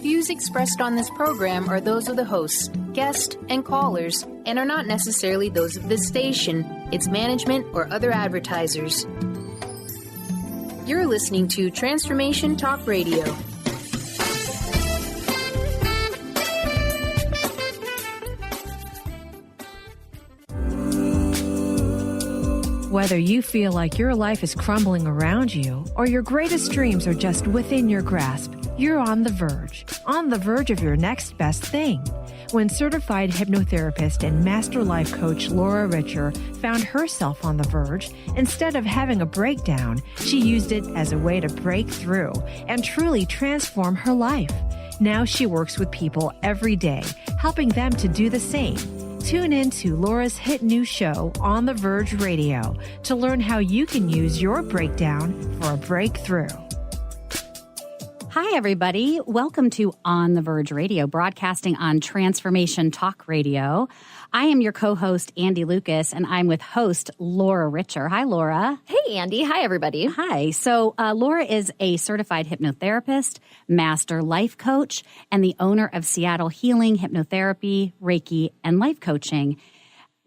views expressed on this program are those of the hosts, guests, and callers, and are not necessarily those of this station, its management, or other advertisers. You're listening to Transformation Talk Radio. Whether you feel like your life is crumbling around you or your greatest dreams are just within your grasp, you're on the verge of your next best thing. When certified hypnotherapist and master life coach Laura Richer found herself on the verge, instead of having a breakdown, she used it as a way to break through and truly transform her life. Now she works with people every day, helping them to do the same. Tune in to Laura's hit new show, On the Verge Radio, to learn how you can use your breakdown for a breakthrough. Hi, everybody. Welcome to On the Verge Radio, broadcasting on Transformation Talk Radio. I am your co-host, Andy Lucas, and I'm with host Laura Richer. Hi, Laura. Hey, Andy. Hi, everybody. Hi. So Laura is a certified hypnotherapist, master life coach, and the owner of Seattle Healing, Hypnotherapy, Reiki, and Life Coaching.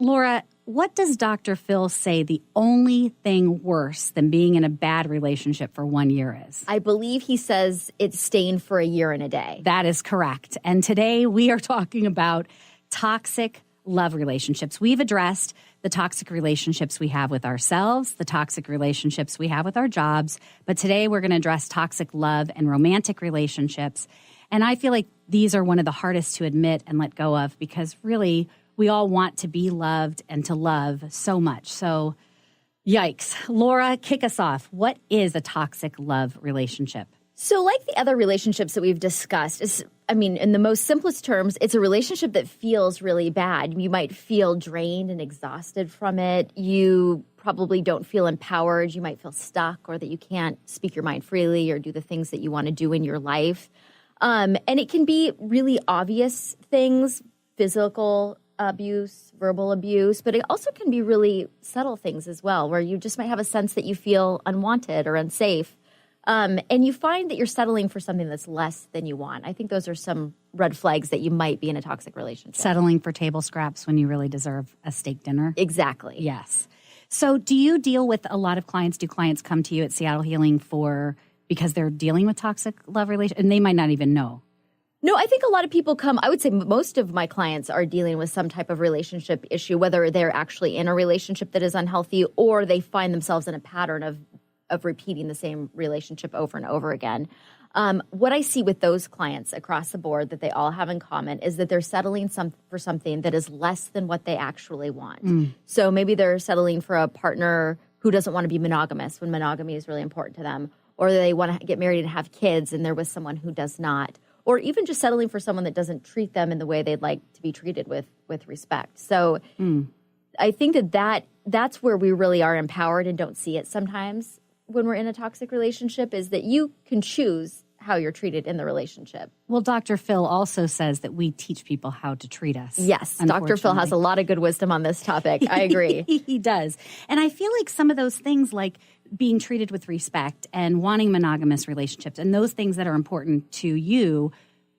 Laura, what does Dr. Phil say the only thing worse than being in a bad relationship for 1 year is? I believe he says it's staying for a year and a day. That is correct. And today we are talking about toxic love relationships. We've addressed the toxic relationships we have with ourselves, the toxic relationships we have with our jobs, but today we're going to address toxic love and romantic relationships. And I feel like these are one of the hardest to admit and let go of because really we all want to be loved and to love so much. So, yikes. Laura, kick us off. What is a toxic love relationship? So like the other relationships that we've discussed, in the most simplest terms, it's a relationship that feels really bad. You might feel drained and exhausted from it. You probably don't feel empowered. You might feel stuck or that you can't speak your mind freely or do the things that you want to do in your life. And it can be really obvious things, physical abuse, verbal abuse, but it also can be really subtle things as well, where you just might have a sense that you feel unwanted or unsafe. And you find that you're settling for something that's less than you want. I think those are some red flags that you might be in a toxic relationship. Settling for table scraps when you really deserve a steak dinner. Exactly. Yes. So do you deal with a lot of clients? Do clients come to you at Seattle Healing because they're dealing with toxic love relationships and they might not even know? No, I think a lot of people come, I would say most of my clients are dealing with some type of relationship issue, whether they're actually in a relationship that is unhealthy or they find themselves in a pattern of repeating the same relationship over and over again. What I see with those clients across the board that they all have in common is that they're settling for something that is less than what they actually want. So maybe they're settling for a partner who doesn't want to be monogamous when monogamy is really important to them, or they want to get married and have kids and they're with someone who does not. Or even just settling for someone that doesn't treat them in the way they'd like to be treated with respect. So I think that's where we really are empowered and don't see it sometimes when we're in a toxic relationship, is that you can choose how you're treated in the relationship. Well, Dr. Phil also says that we teach people how to treat us. Yes, Dr. Phil has a lot of good wisdom on this topic. I agree. He does. And I feel like some of those things like being treated with respect and wanting monogamous relationships and those things that are important to you,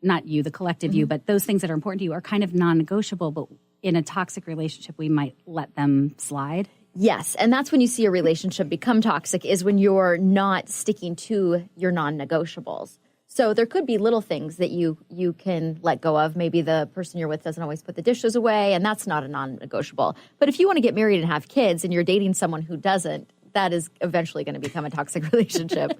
not you, the collective you, but those things that are important to you are kind of non-negotiable, but in a toxic relationship, we might let them slide. Yes, and that's when you see a relationship become toxic, is when you're not sticking to your non-negotiables. So there could be little things that you can let go of. Maybe the person you're with doesn't always put the dishes away, and that's not a non-negotiable. But if you want to get married and have kids and you're dating someone who doesn't, that is eventually going to become a toxic relationship.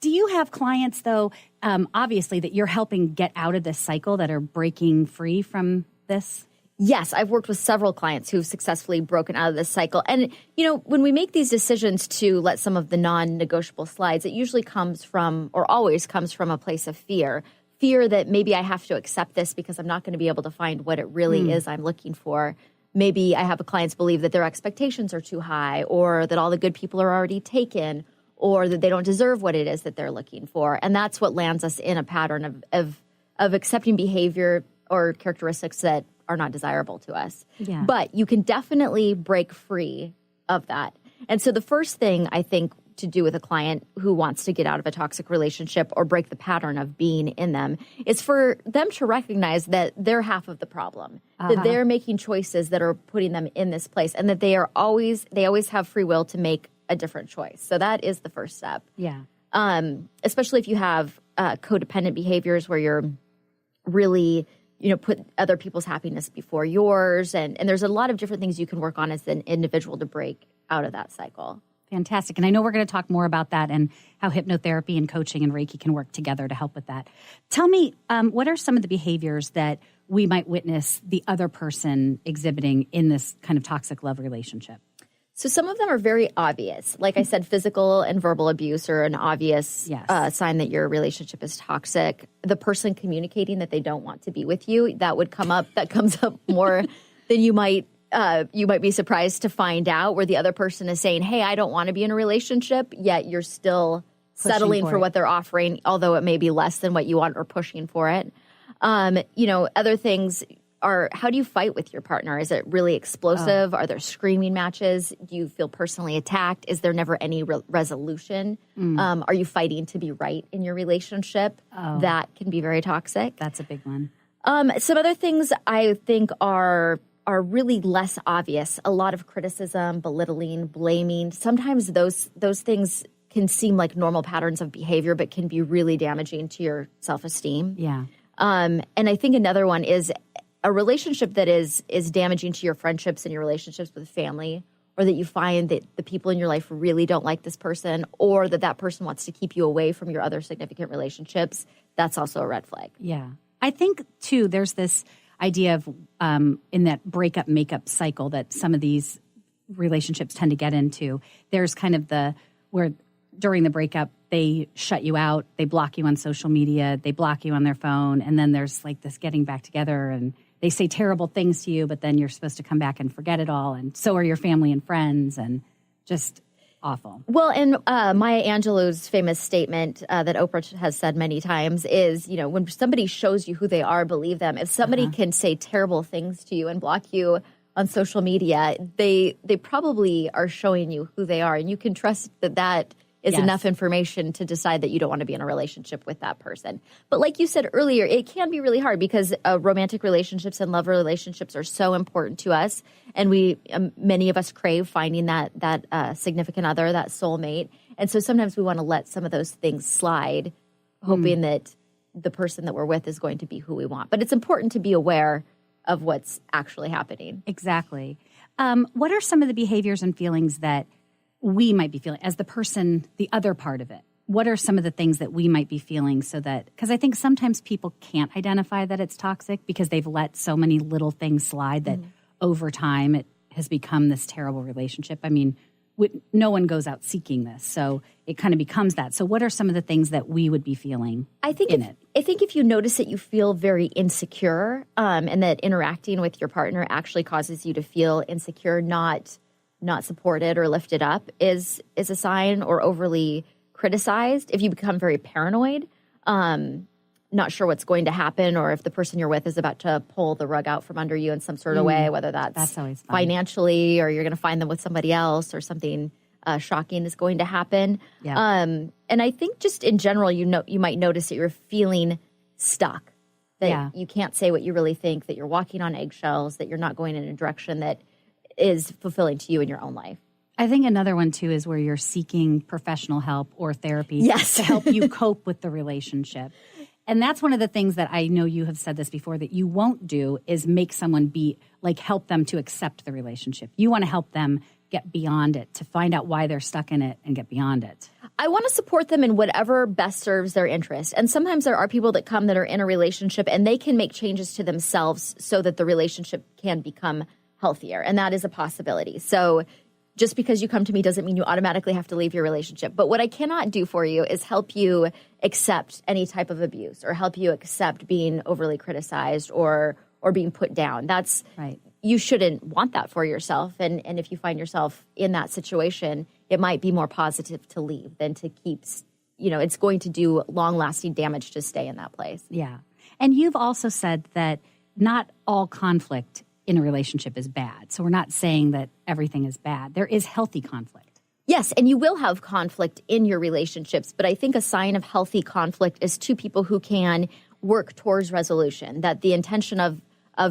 Do you have clients, though, obviously, that you're helping get out of this cycle, that are breaking free from this? Yes, I've worked with several clients who've successfully broken out of this cycle. And, when we make these decisions to let some of the non-negotiable slides, it usually comes from, or always comes from, a place of fear. Fear that maybe I have to accept this because I'm not going to be able to find what it really is I'm looking for. Maybe I have clients believe that their expectations are too high, or that all the good people are already taken, or that they don't deserve what it is that they're looking for. And that's what lands us in a pattern of accepting behavior or characteristics that are not desirable to us. Yeah. But you can definitely break free of that. And so the first thing I think to do with a client who wants to get out of a toxic relationship or break the pattern of being in them is for them to recognize that they're half of the problem, that they're making choices that are putting them in this place, and that they always have free will to make a different choice. So that is the first step. Yeah. Especially if you have codependent behaviors where you're really, put other people's happiness before yours. And there's a lot of different things you can work on as an individual to break out of that cycle. Fantastic. And I know we're going to talk more about that and how hypnotherapy and coaching and Reiki can work together to help with that. Tell me, what are some of the behaviors that we might witness the other person exhibiting in this kind of toxic love relationship? So some of them are very obvious. Like I said, physical and verbal abuse are an obvious sign that your relationship is toxic. The person communicating that they don't want to be with you, that comes up more than you might be surprised to find out, where the other person is saying, hey, I don't want to be in a relationship, yet you're still settling for what they're offering, although it may be less than what you want, or pushing for it. Other things are, how do you fight with your partner? Is it really explosive? Are there screaming matches? Do you feel personally attacked? Is there never any resolution? Are you fighting to be right in your relationship? That can be very toxic. That's a big one. Some other things I think are really less obvious. A lot of criticism, belittling, blaming. Sometimes those things can seem like normal patterns of behavior, but can be really damaging to your self-esteem. Yeah. And I think another one is a relationship that is damaging to your friendships and your relationships with family, or that you find that the people in your life really don't like this person, or that person wants to keep you away from your other significant relationships. That's also a red flag. Yeah. I think, too, there's this idea of in that breakup makeup cycle that some of these relationships tend to get into. There's kind of where during the breakup, they shut you out, they block you on social media, they block you on their phone, and then there's like this getting back together, and they say terrible things to you, but then you're supposed to come back and forget it all, and so are your family and friends, and just awful. Well, and Maya Angelou's famous statement that Oprah has said many times is, when somebody shows you who they are, believe them. If somebody can say terrible things to you and block you on social media, they probably are showing you who they are, and you can trust that is enough information to decide that you don't want to be in a relationship with that person. But like you said earlier, it can be really hard because romantic relationships and love relationships are so important to us. And many of us crave finding that significant other, that soulmate. And so sometimes we want to let some of those things slide, hoping that the person that we're with is going to be who we want. But it's important to be aware of what's actually happening. Exactly. What are some of the behaviors and feelings that we might be feeling as the person, the other part of it? What are some of the things that we might be feeling because I think sometimes people can't identify that it's toxic because they've let so many little things slide that over time it has become this terrible relationship. I mean, no one goes out seeking this, so it kind of becomes that. So what are some of the things that we would be feeling I think if you notice that you feel very insecure and that interacting with your partner actually causes you to feel insecure, not supported or lifted up is a sign, or overly criticized. If you become very paranoid, not sure what's going to happen, or if the person you're with is about to pull the rug out from under you in some sort of way, whether that's always fun. Financially, or you're going to find them with somebody else, or something shocking is going to happen. Yeah. And I think just in general, you might notice that you're feeling stuck, that you can't say what you really think, that you're walking on eggshells, that you're not going in a direction that is fulfilling to you in your own life. I think another one, too, is where you're seeking professional help or therapy to help you cope with the relationship. And that's one of the things that I know you have said this before, that you won't do is make someone help them to accept the relationship. You want to help them get beyond it, to find out why they're stuck in it and get beyond it. I want to support them in whatever best serves their interest. And sometimes there are people that come that are in a relationship and they can make changes to themselves so that the relationship can become healthier. And that is a possibility. So just because you come to me doesn't mean you automatically have to leave your relationship. But what I cannot do for you is help you accept any type of abuse, or help you accept being overly criticized or being put down. That's right. You shouldn't want that for yourself. And if you find yourself in that situation, it might be more positive to leave than to keep, it's going to do long-lasting damage to stay in that place. Yeah. And you've also said that not all conflict in a relationship is bad. So we're not saying that everything is bad. There is healthy conflict. Yes, and you will have conflict in your relationships, but I think a sign of healthy conflict is two people who can work towards resolution, that the intention of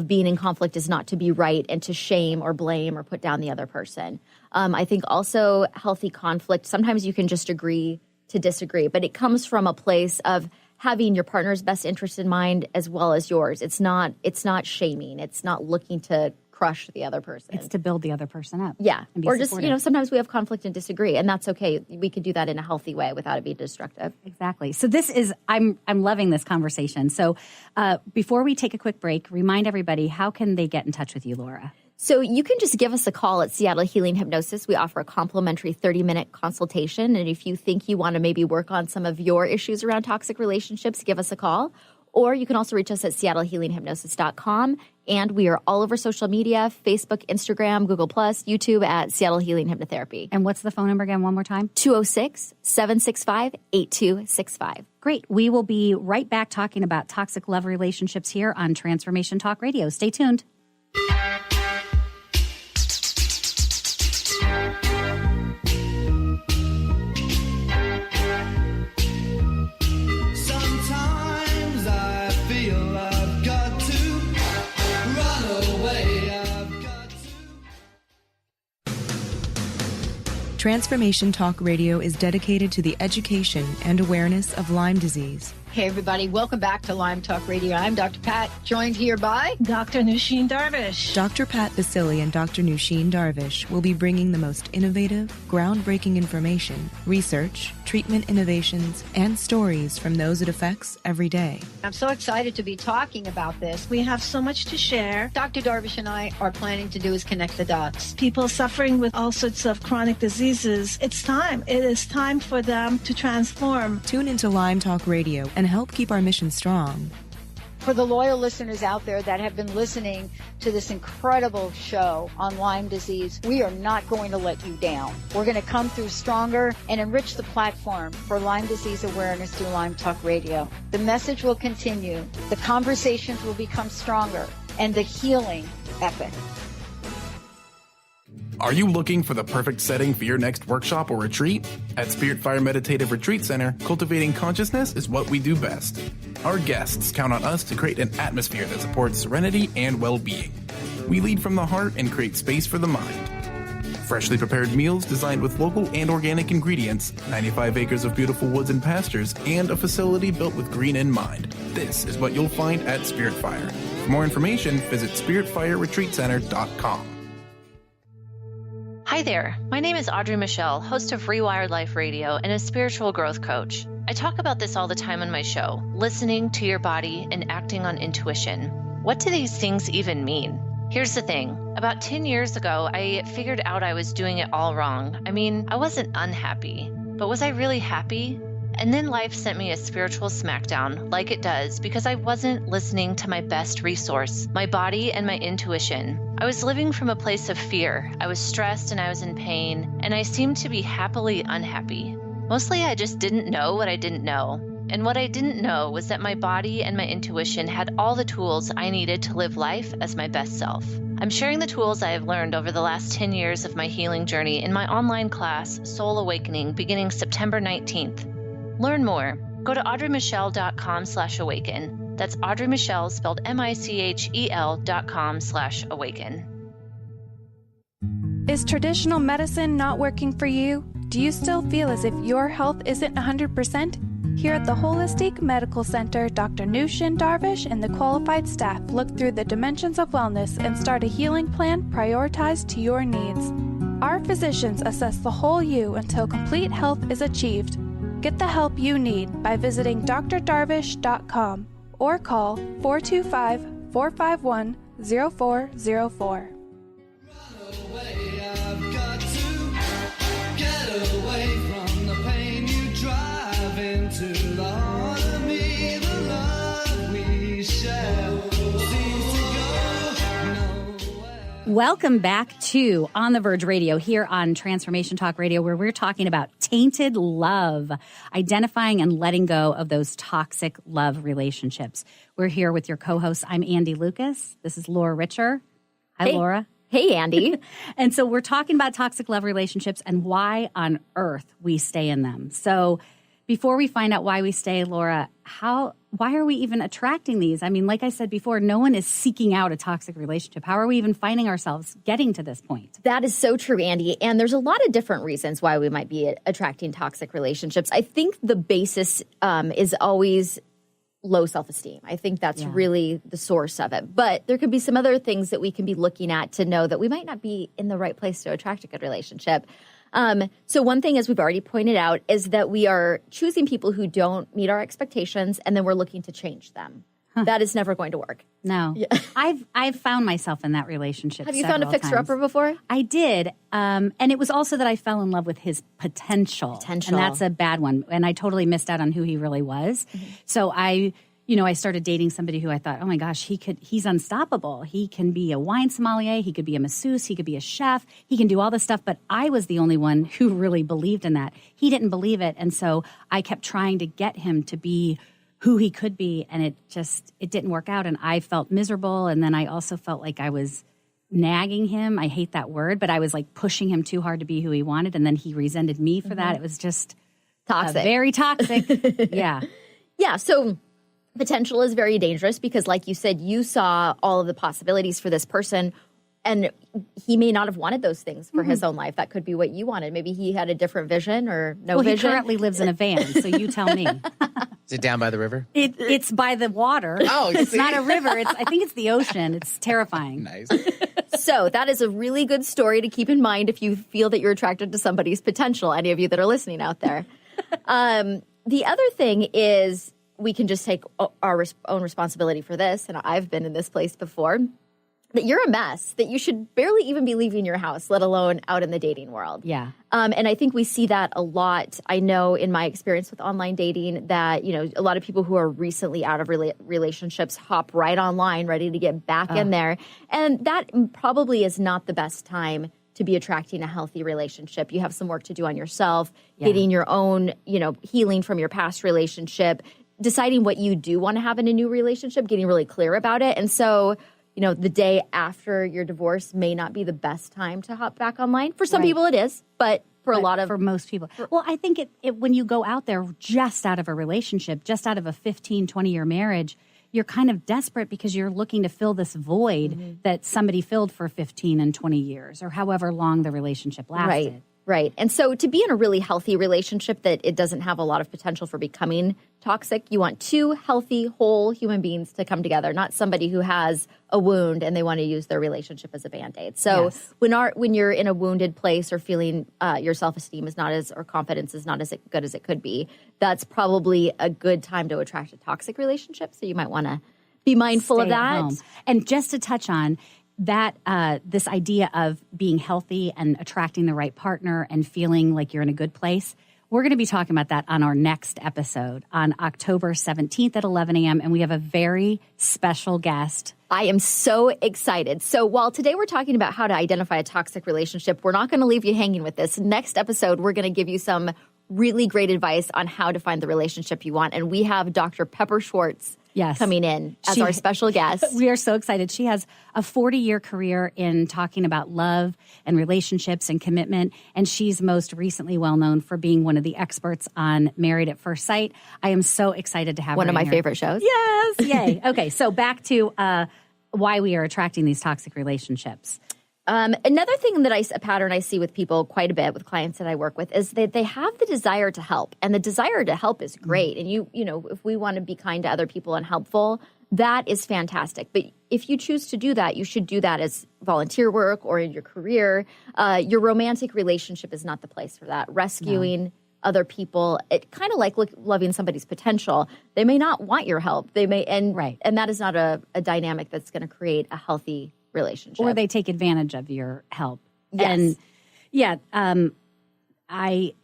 being in conflict is not to be right and to shame or blame or put down the other person. I think also healthy conflict, sometimes you can just agree to disagree, but it comes from a place of having your partner's best interest in mind as well as yours. It's not shaming. It's not looking to crush the other person. It's to build the other person up. Yeah. And be or supportive. just, sometimes we have conflict and disagree, and that's okay. We can do that in a healthy way without it being destructive. Exactly. So this is, I'm loving this conversation. So before we take a quick break, remind everybody, how can they get in touch with you, Laura? So you can just give us a call at Seattle Healing Hypnosis. We offer a complimentary 30-minute consultation. And if you think you want to maybe work on some of your issues around toxic relationships, give us a call. Or you can also reach us at seattlehealinghypnosis.com. And we are all over social media, Facebook, Instagram, Google+, YouTube at Seattle Healing Hypnotherapy. And what's the phone number again, one more time? 206-765-8265. Great. We will be right back talking about toxic love relationships here on Transformation Talk Radio. Stay tuned. Transformation Talk Radio is dedicated to the education and awareness of Lyme disease. Hey, everybody. Welcome back to Lyme Talk Radio. I'm Dr. Pat, joined here by Dr. Nusheen Darvish. Dr. Pat Basili and Dr. Nusheen Darvish will be bringing the most innovative, groundbreaking information, research, treatment innovations, and stories from those it affects every day. I'm so excited to be talking about this. We have so much to share. Dr. Darvish and I are planning to do is connect the dots. People suffering with all sorts of chronic diseases, it's time. It is time for them to transform. Tune into Lyme Talk Radio and help keep our mission strong. For the loyal listeners out there that have been listening to this incredible show on Lyme disease, we are not going to let you down. We're going to come through stronger and enrich the platform for Lyme disease awareness through Lyme Talk Radio. The message will continue, the conversations will become stronger, and the healing epic. Are you looking for the perfect setting for your next workshop or retreat? At Spirit Fire Meditative Retreat Center, cultivating consciousness is what we do best. Our guests count on us to create an atmosphere that supports serenity and well-being. We lead from the heart and create space for the mind. Freshly prepared meals designed with local and organic ingredients, 95 acres of beautiful woods and pastures, and a facility built with green in mind. This is what you'll find at Spirit Fire. For more information, visit spiritfireretreatcenter.com. Hi there, my name is Audrey Michelle, host of Rewired Life Radio and a spiritual growth coach. I talk about this all the time on my show, listening to your body and acting on intuition. What do these things even mean? Here's the thing. About 10 years ago, I figured out I was doing it all wrong. I mean, I wasn't unhappy, but was I really happy? And then life sent me a spiritual smackdown, like it does, because I wasn't listening to my best resource, my body and my intuition. I was living from a place of fear. I was stressed and I was in pain, and I seemed to be happily unhappy. Mostly I just didn't know what I didn't know. And what I didn't know was that my body and my intuition had all the tools I needed to live life as my best self. I'm sharing the tools I have learned over the last 10 years of my healing journey in my online class, Soul Awakening, beginning September 19th. Learn more. Go to audreymichelle.com/awaken. That's Audrey Michelle, spelled MICHEL.com/awaken. Is traditional medicine not working for you? Do you still feel as if your health isn't 100%? Here at the Holistic Medical Center, Dr. Nusheen Darvish and the qualified staff look through the dimensions of wellness and start a healing plan prioritized to your needs. Our physicians assess the whole you until complete health is achieved. Get the help you need by visiting drdarvish.com or call 425-451-0404. Welcome back to On the Verge Radio here on Transformation Talk Radio, where we're talking about tainted love, identifying and letting go of those toxic love relationships. We're here with your co-hosts. I'm Andy Lucas. This is Laura Richer. Hi, hey. Laura. Hey, Andy. And so we're talking about toxic love relationships and why on earth we stay in them. So before we find out why we stay, Laura, why are we even attracting these? I mean, like I said before, no one is seeking out a toxic relationship. How are we even finding ourselves getting to this point? That is so true, Andy. And there's a lot of different reasons why we might be attracting toxic relationships. I think the basis is always low self-esteem. I think that's really the source of it. But there could be some other things that we can be looking at to know that we might not be in the right place to attract a good relationship. So one thing, as we've already pointed out, is that we are choosing people who don't meet our expectations, and then we're looking to change them. That is never going to work. No. Yeah. I've found myself in that relationship. Have you found a fixer-upper before? I did. And it was also that I fell in love with his potential. And that's a bad one. And I totally missed out on who he really was. Mm-hmm. So I started dating somebody who I thought, oh my gosh, he's unstoppable. He can be a wine sommelier. He could be a masseuse. He could be a chef. He can do all this stuff. But I was the only one who really believed in that. He didn't believe it. And so I kept trying to get him to be who he could be, and it didn't work out, and I felt miserable, and then I also felt like I was nagging him. I hate that word, but I was like pushing him too hard to be who he wanted, and then he resented me for that. It was just toxic. Very toxic. Yeah. Yeah, so potential is very dangerous because, like you said, you saw all of the possibilities for this person, and he may not have wanted those things for his own life. That could be what you wanted. Maybe he had a different vision or no vision. He currently lives in a van, so you tell me. Is it down by the river? It's by the water. Oh, it's not a river. I think it's the ocean. It's terrifying. Nice. So that is a really good story to keep in mind if you feel that you're attracted to somebody's potential, any of you that are listening out there. The other thing is we can just take our own responsibility for this, and I've been in this place before, that you're a mess, that you should barely even be leaving your house, let alone out in the dating world. Yeah. And I think we see that a lot. I know in my experience with online dating that, a lot of people who are recently out of relationships hop right online, ready to get back in there. And that probably is not the best time to be attracting a healthy relationship. You have some work to do on yourself, getting your own, healing from your past relationship, deciding what you do want to have in a new relationship, getting really clear about it. And so, the day after your divorce may not be the best time to hop back online. For some people it is, but for most people. Well, I think when you go out there just out of a relationship, just out of a 15, 20-year marriage, you're kind of desperate because you're looking to fill this void that somebody filled for 15 and 20 years or however long the relationship lasted. Right. And so to be in a really healthy relationship that it doesn't have a lot of potential for becoming toxic, you want two healthy, whole human beings to come together, not somebody who has a wound and they want to use their relationship as a Band-Aid. So when you're in a wounded place or feeling your self-esteem is not or confidence is not as good as it could be, that's probably a good time to attract a toxic relationship. So you might want to be mindful of that. And just to touch on that, this idea of being healthy and attracting the right partner and feeling like you're in a good place, we're going to be talking about that on our next episode on October 17th at 11 a.m. And we have a very special guest. I am so excited. So while today we're talking about how to identify a toxic relationship, we're not going to leave you hanging with this. Next episode, we're going to give you some really great advice on how to find the relationship you want. And we have Dr. Pepper Schwartz coming in as our special guest. We are so excited. She has a 40-year career in talking about love and relationships and commitment, and she's most recently well known for being one of the experts on Married at First Sight. I am so excited to have her one of my here. favorite shows. Yes, yay. Okay, so back to why we are attracting these toxic relationships. Another thing that a pattern I see with people quite a bit with clients that I work with is that they have the desire to help, and the desire to help is great. And you know, if we want to be kind to other people and helpful, that is fantastic. But if you choose to do that, you should do that as volunteer work or in your career. Your romantic relationship is not the place for that. Rescuing other people, it kind of like loving somebody's potential. They may not want your help. They may, and that is not a dynamic that's going to create a healthy relationship. Or they take advantage of your help. Yes. And I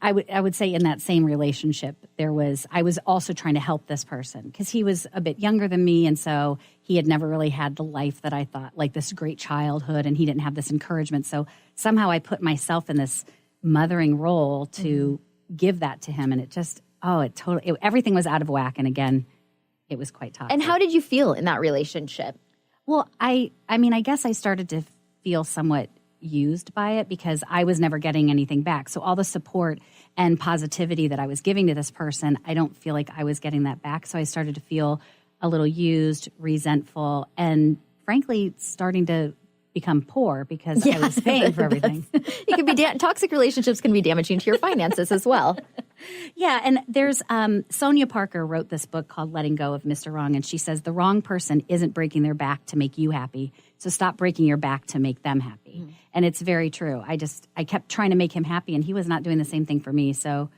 would say in that same relationship, I was also trying to help this person because he was a bit younger than me. And so he had never really had the life that I thought, like this great childhood, and he didn't have this encouragement. So somehow I put myself in this mothering role to give that to him. And it just, everything was out of whack. And again, it was quite toxic. And how did you feel in that relationship? Well, I mean, I guess I started to feel somewhat used by it because I was never getting anything back. So all the support and positivity that I was giving to this person, I don't feel like I was getting that back. So I started to feel a little used, resentful, and frankly, starting to become poor because I was paying for everything. It could be toxic relationships can be damaging to your finances as well. Yeah, and there's Sonia Parker wrote this book called Letting Go of Mr. Wrong, and she says the wrong person isn't breaking their back to make you happy, so stop breaking your back to make them happy. Mm. And it's very true. I kept trying to make him happy, and he was not doing the same thing for me, so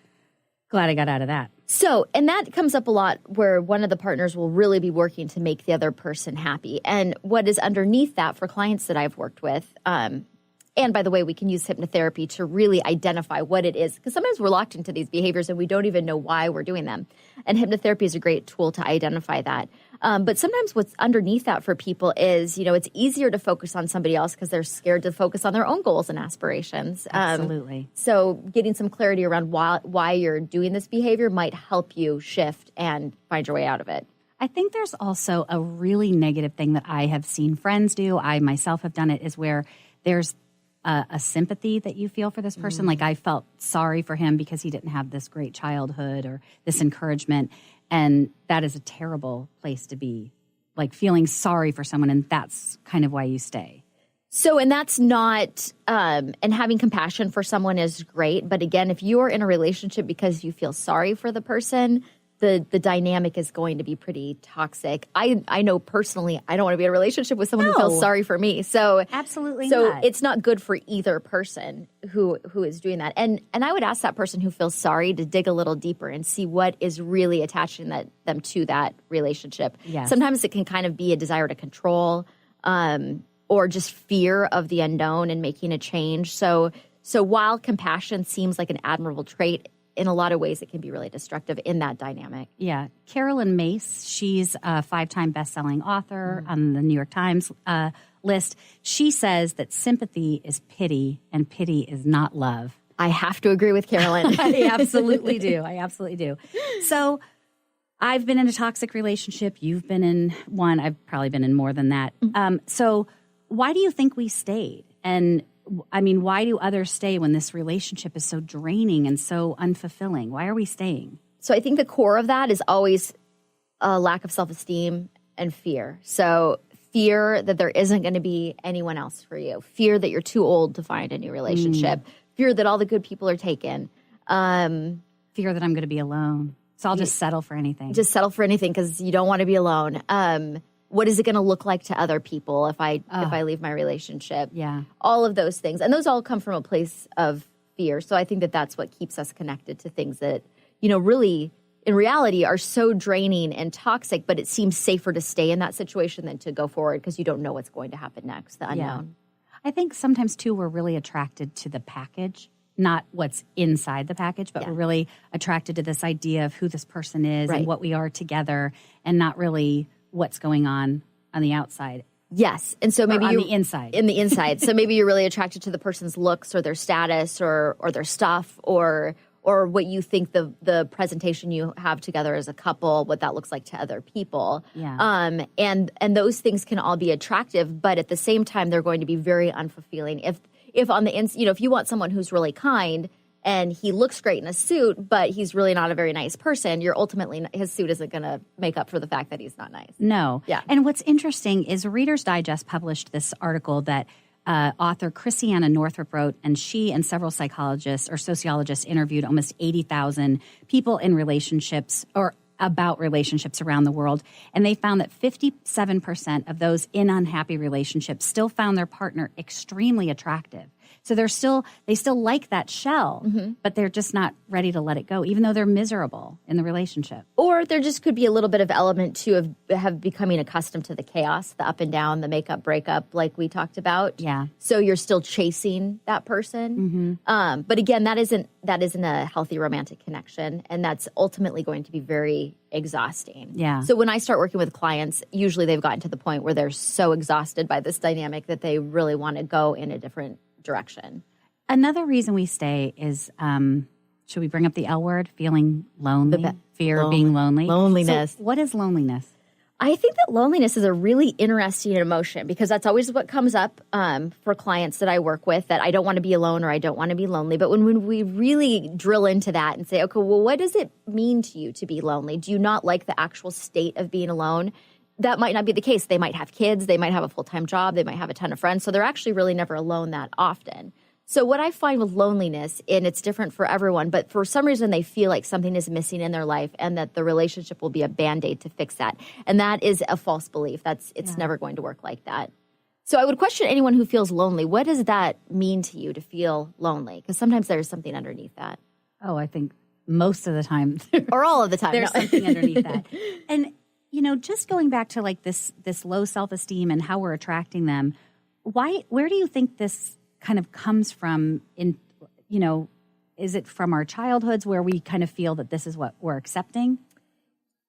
glad I got out of that. So, and that comes up a lot where one of the partners will really be working to make the other person happy. And what is underneath that for clients that I've worked with, and by the way, we can use hypnotherapy to really identify what it is. Because sometimes we're locked into these behaviors and we don't even know why we're doing them. And hypnotherapy is a great tool to identify that. But sometimes what's underneath that for people is, it's easier to focus on somebody else because they're scared to focus on their own goals and aspirations. Absolutely. So getting some clarity around why you're doing this behavior might help you shift and find your way out of it. I think there's also a really negative thing that I have seen friends do. I myself have done it, is where there's a sympathy that you feel for this person. Mm. Like I felt sorry for him because he didn't have this great childhood or this encouragement. And that is a terrible place to be, like feeling sorry for someone. And that's kind of why you stay. So, and that's not, and having compassion for someone is great. But again, if you're in a relationship because you feel sorry for the person, the dynamic is going to be pretty toxic. I know personally I don't want to be in a relationship with someone who feels sorry for me. So absolutely so not. It's not good for either person who is doing that. And I would ask that person who feels sorry to dig a little deeper and see what is really attaching them to that relationship. Yes. Sometimes it can kind of be a desire to control, or just fear of the unknown and making a change. So while compassion seems like an admirable trait, in a lot of ways, it can be really destructive in that dynamic. Yeah. Carolyn Mace, she's a 5-time best-selling author on the New York Times list. She says that sympathy is pity and pity is not love. I have to agree with Carolyn. I absolutely do. I absolutely do. So I've been in a toxic relationship. You've been in one. I've probably been in more than that. Mm-hmm. So why do you think we stayed? And I mean, why do others stay when this relationship is so draining and so unfulfilling? Why are we staying? So I think the core of that is always a lack of self-esteem and fear. So fear that there isn't going to be anyone else for you. Fear that you're too old to find a new relationship. Fear that all the good people are taken. Fear that I'm going to be alone. So I'll just settle for anything. Just settle for anything because you don't want to be alone. What is it going to look like to other people if I leave my relationship? Yeah. All of those things. And those all come from a place of fear. So I think that that's what keeps us connected to things that, really, in reality, are so draining and toxic, but it seems safer to stay in that situation than to go forward because you don't know what's going to happen next, the unknown. I think sometimes, too, we're really attracted to the package, not what's inside the package, but we're really attracted to this idea of who this person is and what we are together and not really what's going on the outside. Yes. And so maybe on the inside. In the inside. So maybe you're really attracted to the person's looks or their status or their stuff or what you think the presentation you have together as a couple, what that looks like to other people. Yeah. And those things can all be attractive, but at the same time, they're going to be very unfulfilling. If on the if you want someone who's really kind and he looks great in a suit, but he's really not a very nice person, his suit isn't going to make up for the fact that he's not nice. No. Yeah. And what's interesting is Reader's Digest published this article that author Christiana Northrup wrote, and she and several psychologists or sociologists interviewed almost 80,000 people in relationships or about relationships around the world. And they found that 57% of those in unhappy relationships still found their partner extremely attractive. So they still like that shell, but they're just not ready to let it go, even though they're miserable in the relationship. Or there just could be a little bit of element, too, of have becoming accustomed to the chaos, the up and down, the makeup, breakup, like we talked about. Yeah. So you're still chasing that person. Mm-hmm. But again, that isn't a healthy romantic connection, and that's ultimately going to be very exhausting. Yeah. So when I start working with clients, usually they've gotten to the point where they're so exhausted by this dynamic that they really want to go in a different direction. Another reason we stay is, should we bring up the L word? Feeling lonely, fear of being lonely. Loneliness. So what is loneliness? I think that loneliness is a really interesting emotion because that's always what comes up for clients that I work with, that I don't want to be alone or I don't want to be lonely. But when we really drill into that and say, okay, well, what does it mean to you to be lonely? Do you not like the actual state of being alone? That might not be the case. They might have kids. They might have a full-time job. They might have a ton of friends. So they're actually really never alone that often. So what I find with loneliness, and it's different for everyone, but for some reason they feel like something is missing in their life and that the relationship will be a Band-Aid to fix that. And that is a false belief. It's never going to work like that. So I would question anyone who feels lonely. What does that mean to you to feel lonely? Because sometimes there's something underneath that. Oh, I think most of the time. Or all of the time. There's something underneath that. And, just going back to like this low self-esteem and how we're attracting them, where do you think this kind of comes from is it from our childhoods where we kind of feel that this is what we're accepting?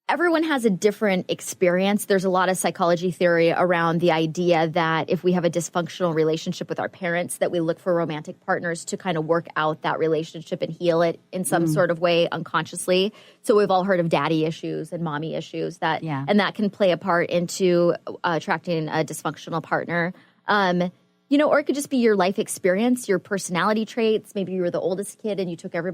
Everyone has a different experience. There's a lot of psychology theory around the idea that if we have a dysfunctional relationship with our parents, that we look for romantic partners to kind of work out that relationship and heal it in some sort of way unconsciously. So we've all heard of daddy issues and mommy issues and that can play a part into attracting a dysfunctional partner. Or it could just be your life experience, your personality traits. Maybe you were the oldest kid and you took care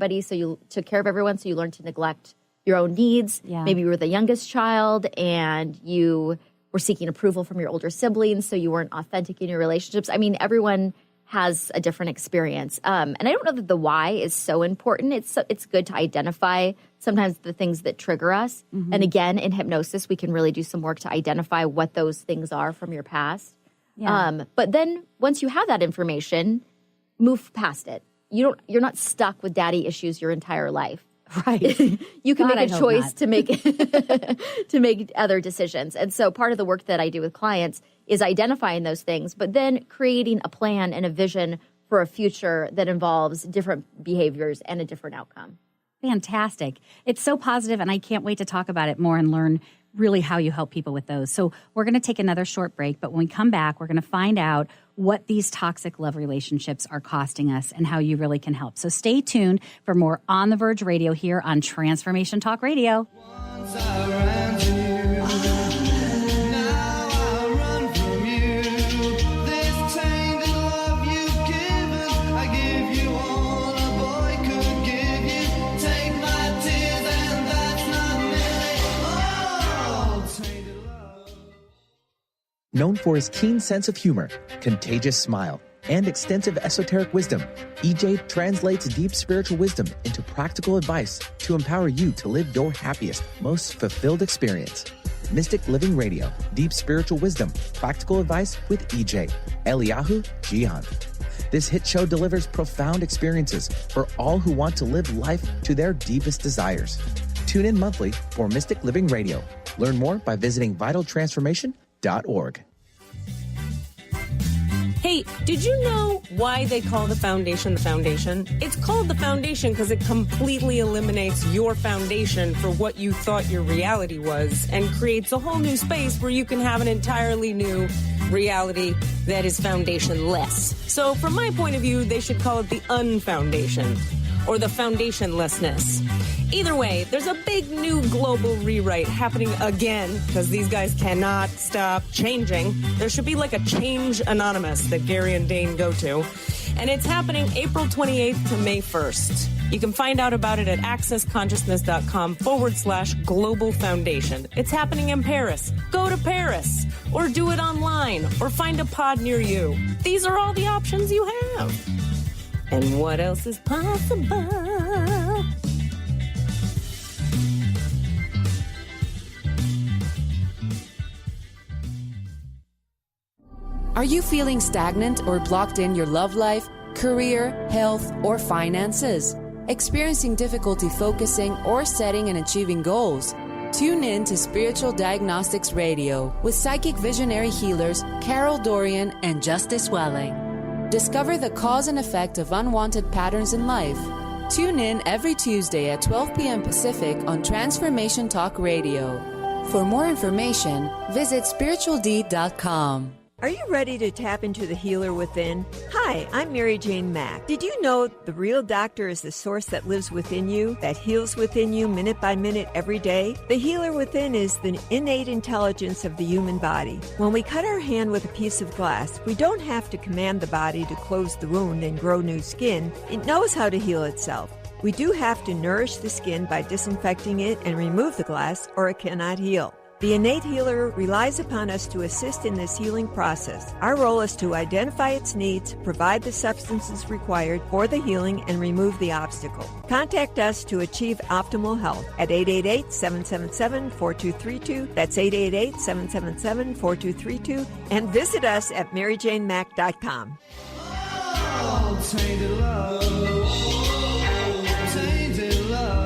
of everyone, so you learned to neglect your own needs. Yeah. Maybe you were the youngest child and you were seeking approval from your older siblings, so you weren't authentic in your relationships. I mean, everyone has a different experience. And I don't know that the why is so important. It's good to identify sometimes the things that trigger us. Mm-hmm. And again, in hypnosis, we can really do some work to identify what those things are from your past. Yeah. But then once you have that information, move past it. You're not stuck with daddy issues your entire life. Right. You can make a choice to make other decisions. And so part of the work that I do with clients is identifying those things, but then creating a plan and a vision for a future that involves different behaviors and a different outcome. Fantastic. It's so positive, and I can't wait to talk about it more and learn really how you help people with those. So we're going to take another short break, but when we come back, we're going to find out what these toxic love relationships are costing us and how you really can help. So stay tuned for more On the Verge Radio here on Transformation Talk Radio. Known for his keen sense of humor, contagious smile, and extensive esoteric wisdom, EJ translates deep spiritual wisdom into practical advice to empower you to live your happiest, most fulfilled experience. Mystic Living Radio, Deep Spiritual Wisdom, Practical Advice with EJ, Eliyahu Jian. This hit show delivers profound experiences for all who want to live life to their deepest desires. Tune in monthly for Mystic Living Radio. Learn more by visiting vitaltransformation.org. Hey, did you know why they call the foundation the foundation? It's called the foundation because it completely eliminates your foundation for what you thought your reality was and creates a whole new space where you can have an entirely new reality that is foundationless. So from my point of view, they should call it the unfoundation or the foundationlessness. Either way, there's a big new global rewrite happening again because these guys cannot stop changing. There should be like a Change Anonymous that Gary and Dane go to. And it's happening April 28th to May 1st. You can find out about it at accessconsciousness.com/global foundation. It's happening in Paris. Go to Paris or do it online or find a pod near you. These are all the options you have. And what else is possible? Are you feeling stagnant or blocked in your love life, career, health, or finances? Experiencing difficulty focusing or setting and achieving goals? Tune in to Spiritual Diagnostics Radio with psychic visionary healers Carol Dorian and Justice Welling. Discover the cause and effect of unwanted patterns in life. Tune in every Tuesday at 12 p.m. Pacific on Transformation Talk Radio. For more information, visit spiritualdeed.com. Are you ready to tap into the healer within? Hi, I'm Mary Jane Mack. Did you know the real doctor is the source that lives within you, that heals within you minute by minute every day? The healer within is the innate intelligence of the human body. When we cut our hand with a piece of glass, we don't have to command the body to close the wound and grow new skin. It knows how to heal itself. We do have to nourish the skin by disinfecting it and remove the glass, or it cannot heal. The innate healer relies upon us to assist in this healing process. Our role is to identify its needs, provide the substances required for the healing, and remove the obstacle. Contact us to achieve optimal health at 888-777-4232. That's 888-777-4232. And visit us at maryjanemack.com. Oh, tainted love. Tainted love.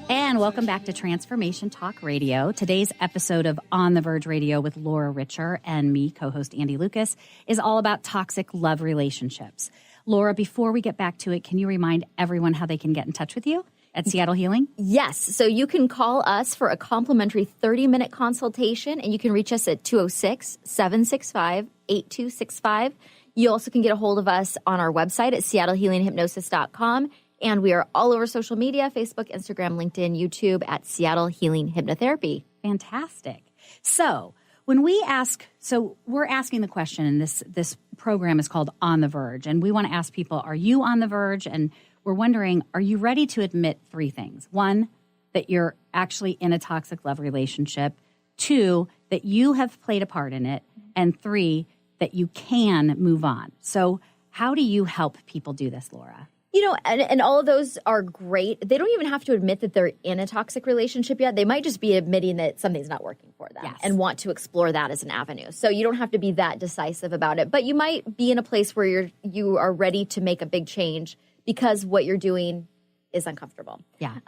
And welcome back to Transformation Talk Radio. Today's episode of On the Verge Radio with Laura Richer and me, co-host Andy Lucas, is all about toxic love relationships. Laura, before we get back to it, can you remind everyone how they can get in touch with you at Seattle Healing? Yes. So you can call us for a complimentary 30-minute consultation, and you can reach us at 206-765-8265. You also can get a hold of us on our website at seattlehealinghypnosis.com. And we are all over social media, Facebook, Instagram, LinkedIn, YouTube at Seattle Healing Hypnotherapy. Fantastic. So we're asking the question, and this program is called On the Verge. And we want to ask people, are you on the verge? And we're wondering, are you ready to admit three things? One, that you're actually in a toxic love relationship. Two, that you have played a part in it. And three, that you can move on. So how do you help people do this, Laura? You know, and all of those are great. They don't even have to admit that they're in a toxic relationship yet. They might just be admitting that something's not working for them and want to explore that as an avenue. So you don't have to be that decisive about it. But you might be in a place where you are ready to make a big change because what you're doing is uncomfortable. Yeah.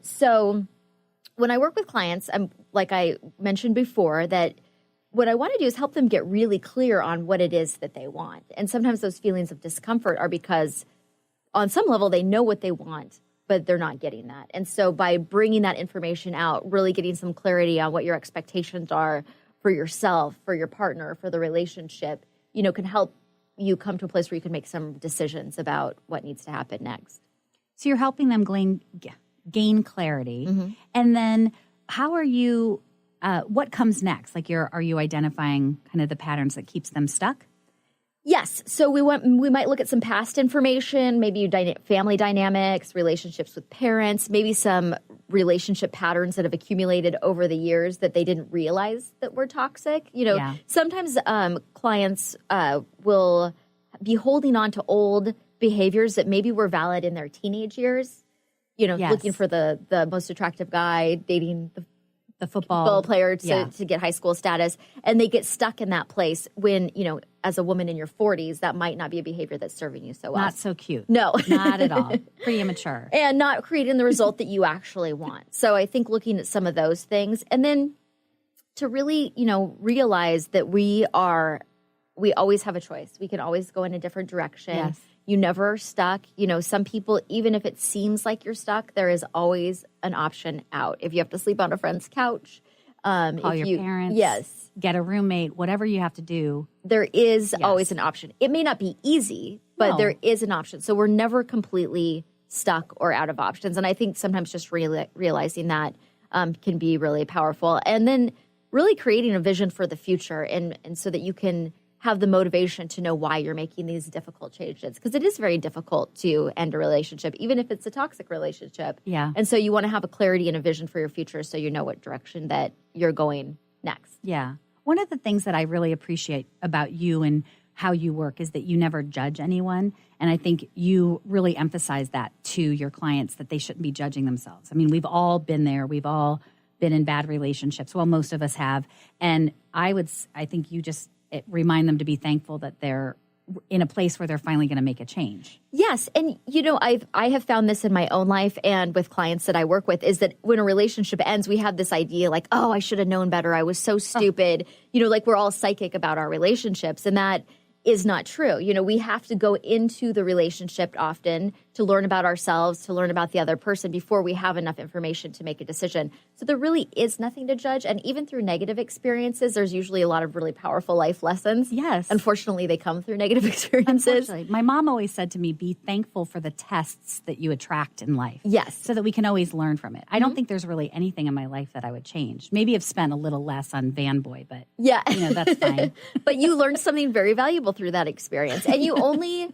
So when I work with clients, like I mentioned before, that what I want to do is help them get really clear on what it is that they want. And sometimes those feelings of discomfort are because on some level, they know what they want, but they're not getting that. And so by bringing that information out, really getting some clarity on what your expectations are for yourself, for your partner, for the relationship, can help you come to a place where you can make some decisions about what needs to happen next. So you're helping them gain clarity. Mm-hmm. And then how are you, what comes next? Like are you identifying kind of the patterns that keeps them stuck? Yes. So we might look at some past information, maybe family dynamics, relationships with parents, maybe some relationship patterns that have accumulated over the years that they didn't realize that were toxic. Sometimes clients will be holding on to old behaviors that maybe were valid in their teenage years, looking for the most attractive guy, dating the football player to get high school status, and they get stuck in that place when, as a woman in your 40s, that might not be a behavior that's serving you so well. Not so cute. No. Not at all. Pretty immature. And not creating the result that you actually want. So I think looking at some of those things, and then to really, realize that we always have a choice. We can always go in a different direction. Yes. You never are stuck. Some people, even if it seems like you're stuck, there is always an option out. If you have to sleep on a friend's couch, call your parents. Yes. Get a roommate, whatever you have to do. There is always an option. It may not be easy, but there is an option. So we're never completely stuck or out of options. And I think sometimes just realizing that can be really powerful. And then really creating a vision for the future and so that you can have the motivation to know why you're making these difficult changes. Because it is very difficult to end a relationship, even if it's a toxic relationship. Yeah. And so you want to have a clarity and a vision for your future so you know what direction that you're going next. Yeah. One of the things that I really appreciate about you and how you work is that you never judge anyone. And I think you really emphasize that to your clients, that they shouldn't be judging themselves. I mean, we've all been there. We've all been in bad relationships. Well, most of us have. And I think you just remind them to be thankful that they're in a place where they're finally going to make a change. Yes. And, I have found this in my own life and with clients that I work with is that when a relationship ends, we have this idea like, oh, I should have known better. I was so stupid. Like we're all psychic about our relationships. And that is not true. You know, we have to go into the relationship often to learn about ourselves, to learn about the other person before we have enough information to make a decision. So there really is nothing to judge. And even through negative experiences, there's usually a lot of really powerful life lessons. Yes. Unfortunately, they come through negative experiences. My mom always said to me, be thankful for the tests that you attract in life. Yes. So that we can always learn from it. I don't think there's really anything in my life that I would change. Maybe I've spent a little less on Van Boy, but yeah, you know, that's fine. But you learned something very valuable through that experience. And you only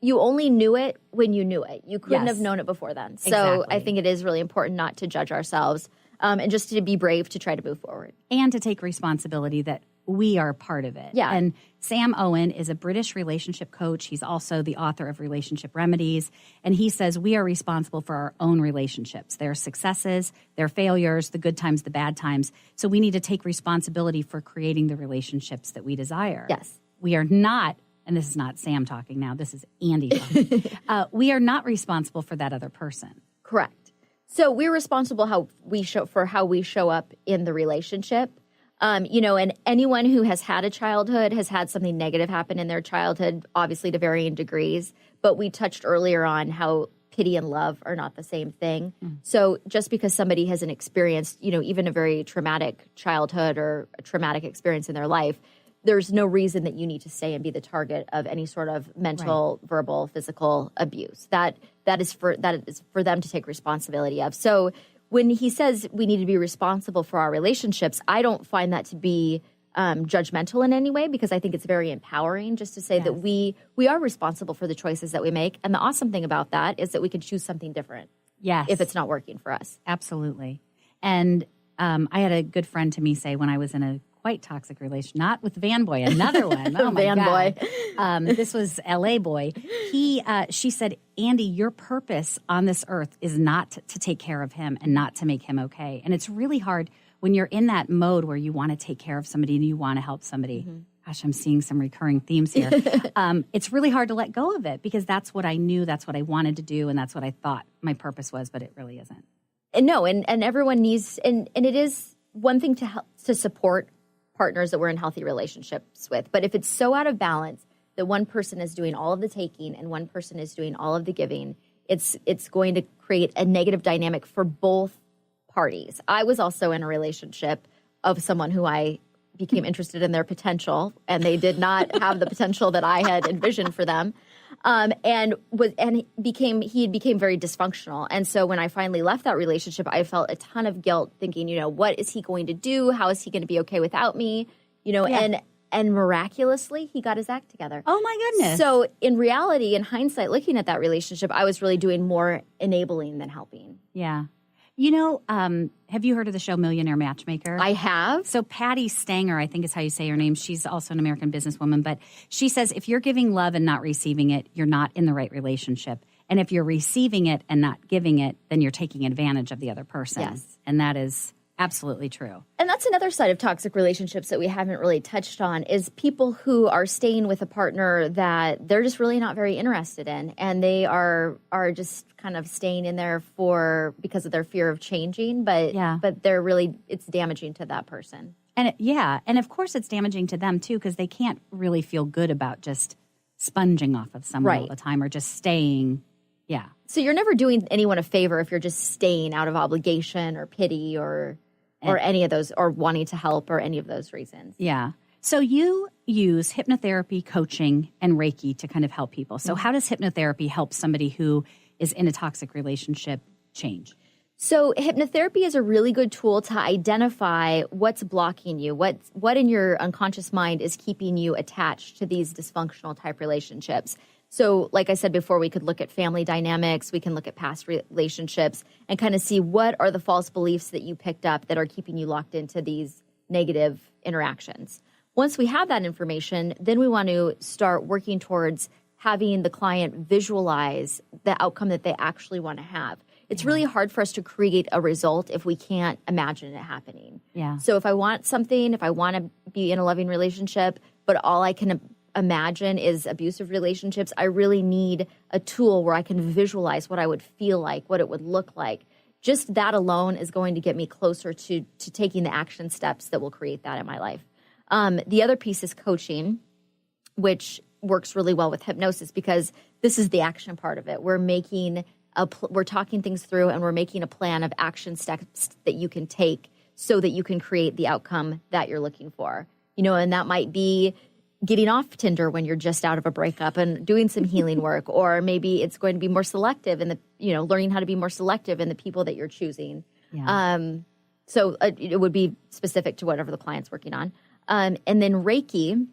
knew it when you knew it. You couldn't have known it before then. So Exactly. I think it is really important not to judge ourselves and just to be brave to try to move forward. And to take responsibility that we are part of it. Yeah. And Sam Owen is a British relationship coach. He's also the author of Relationship Remedies. And he says we are responsible for our own relationships, their successes, their failures, the good times, the bad times. So we need to take responsibility for creating the relationships that we desire. Yes. We are not, and this is not Sam talking now, this is Andy talking. We are not responsible for that other person. Correct. So we're responsible how we show up in the relationship. You know, and anyone who has had a childhood has had something negative happen in their childhood, obviously to varying degrees. But we touched earlier on how pity and love are not the same thing. So just because somebody hasn't experienced, you know, even a very traumatic childhood or a traumatic experience in their life, there's no reason that you need to stay and be the target of any sort of mental, verbal, physical abuse. That is for them to take responsibility of. So when he says we need to be responsible for our relationships, I don't find that to be judgmental in any way, because I think it's very empowering just to say that we are responsible for the choices that we make. And the awesome thing about that is that we can choose something different. Yes. If it's not working for us. Absolutely. And I had a good friend to me say when I was in a quite toxic relation, not with Van Boy, another one. Oh my Van God. Boy. This was LA Boy. She said, Andy, your purpose on this earth is not to take care of him and not to make him okay. And it's really hard when you're in that mode where you want to take care of somebody and you want to help somebody. Mm-hmm. Gosh, I'm seeing some recurring themes here. It's really hard to let go of it because that's what I knew, that's what I wanted to do, and that's what I thought my purpose was, but it really isn't. And no, and everyone needs, and it is one thing to help to support partners that we're in healthy relationships with. But if it's so out of balance that one person is doing all of the taking and one person is doing all of the giving, it's going to create a negative dynamic for both parties. I was also in a relationship of someone who I became interested in their potential, and they did not have the potential that I had envisioned for them. He became very dysfunctional. And so when I finally left that relationship, I felt a ton of guilt thinking, you know, what is he going to do? How is he going to be okay without me? You know, and miraculously he got his act together. Oh my goodness. So in reality, in hindsight, looking at that relationship, I was really doing more enabling than helping. Yeah. You know, have you heard of the show Millionaire Matchmaker? I have. So Patty Stanger, I think is how you say her name. She's also an American businesswoman. But she says if you're giving love and not receiving it, you're not in the right relationship. And if you're receiving it and not giving it, then you're taking advantage of the other person. Yes. And that is absolutely true. And that's another side of toxic relationships that we haven't really touched on is people who are staying with a partner that they're just really not very interested in. And they are just kind of staying in there because of their fear of changing. But they're really, it's damaging to that person. And and of course it's damaging to them too, because they can't really feel good about just sponging off of someone all the time or just staying. Yeah. So you're never doing anyone a favor if you're just staying out of obligation or pity or any of those, or wanting to help or any of those reasons. Yeah. So you use hypnotherapy, coaching, and Reiki to kind of help people. So how does hypnotherapy help somebody who is in a toxic relationship change? So hypnotherapy is a really good tool to identify what's blocking you, what in your unconscious mind is keeping you attached to these dysfunctional type relationships. So like I said before, we could look at family dynamics, we can look at past relationships and kind of see what are the false beliefs that you picked up that are keeping you locked into these negative interactions. Once we have that information, then we want to start working towards having the client visualize the outcome that they actually want to have. It's really hard for us to create a result if we can't imagine it happening. Yeah. So if I want something, if I want to be in a loving relationship, but all I can imagine is abusive relationships, I really need a tool where I can visualize what I would feel like, what it would look like. Just that alone is going to get me closer to taking the action steps that will create that in my life. The other piece is coaching, which works really well with hypnosis because this is the action part of it. We're we're talking things through and we're making a plan of action steps that you can take so that you can create the outcome that you're looking for. And that might be getting off Tinder when you're just out of a breakup and doing some healing work, or maybe it's going to be more selective in learning how to be more selective in the people that you're choosing. Yeah. So it would be specific to whatever the client's working on. And then Reiki